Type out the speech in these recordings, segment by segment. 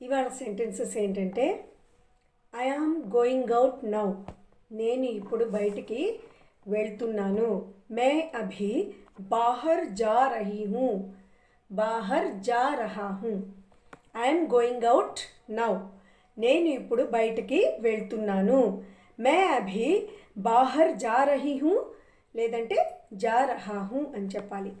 ఇవాళ సెంటెన్సెస్ ఏంటంటే I am going out now. నేను ఇప్పుడు బయటికి వెళ్తున్నాను. మే అభి బాహర్ జా రహీ హూ. బాహర్ జా రహా హూ. I'm going out now. నేను ఇప్పుడు బయటికి వెళ్తున్నాను. మే అభి బాహర్ జా రహీ హూ లేదంటే జా రహా హూ అని చెప్పాలి.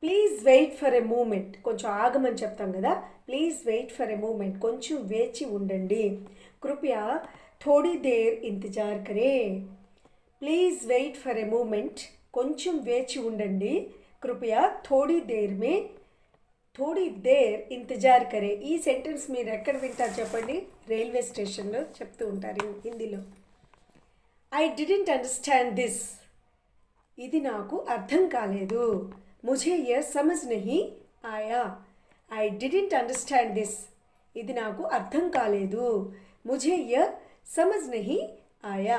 Please wait for a moment, కొంచెం ఆగమని చెప్తాం కదా. Please wait for a moment, కొంచెం వేచి ఉండండి. కృపయా థోడీ దేర్ ఇంతజార్ కరే. Please wait for a moment, కొంచెం వేచి ఉండండి. కృపయా థోడీ దేర్ మే థోడీ దేర్ ఇంతజార్ కరే. ఈ సెంటెన్స్ మీరు ఎక్కడ వింటారు చెప్పండి? రైల్వే స్టేషన్లో చెప్తూ ఉంటారు హిందీలో. I didn't understand this. ఇది నాకు అర్థం కాలేదు. मुझे यह समझ नहीं आया. I didn't understand this. ఇది నాకు అర్థం కాలేదు. मुझे यह समझ नहीं आया.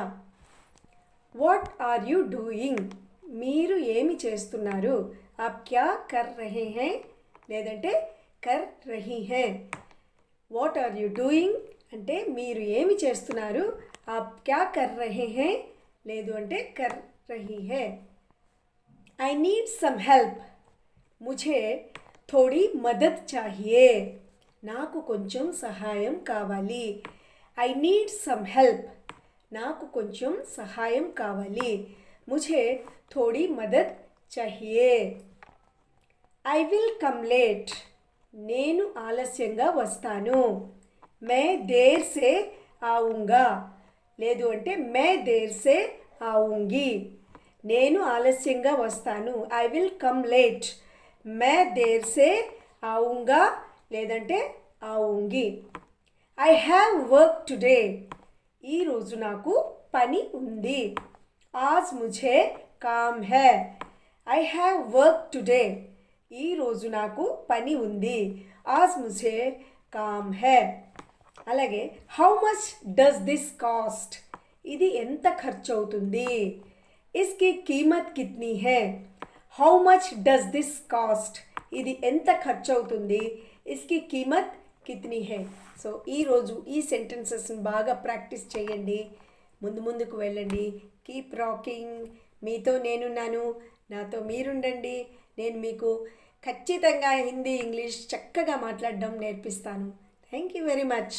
What are you doing? మీరు ఏమి చేస్తున్నారు? आप क्या कर रहे हैं లేదంటే कर रही हैं. వాట్ ఆర్ యూ డూయింగ్ అంటే మీరు ఏమి చేస్తున్నారు. आप क्या कर रहे हैं లేదు అంటే कर रही है. I need some help. मुझे थोड़ी मदद चाहिए. నాకు కొంచెం సహాయం కావాలి. I need some help. నాకు కొంచెం సహాయం కావాలి. ముझे थोड़ी मदद चाहिए. I will come late. నేను ఆలస్యంగా వస్తాను. మే దేర్ సే ఆऊंगा లేదు అంటే మే దేర్ సే ఆऊंगी. నేను ఆలస్యంగా వస్తాను. I will come late. మే దేర్ సే ఆऊंगा లేదంటే ఆऊंगी. I have work today. ఈరోజు నాకు పని ఉంది. ఆజ్ ముझे కామ్ హై. I have work today. ఈరోజు నాకు పని ఉంది. ఆజ్ ముझे కామ్ హై. అలాగే how much does this cost? ఇది ఎంత ఖర్చు అవుతుంది? इसकी कीमत कितनी है? How much does this cost? ఇది ఎంత ఖర్చు అవుతుంది? ఇస్కి కీమత్ కిత్నీ హై. సో ఈరోజు ఈ సెంటెన్సెస్ని బాగా ప్రాక్టీస్ చేయండి. ముందుకు వెళ్ళండి. Keep rocking. మీతో నేనున్నాను, నాతో మీరుండండి. నేను మీకు ఖచ్చితంగా హిందీ ఇంగ్లీష్ చక్కగా మాట్లాడడం నేర్పిస్తాను. Thank you very much.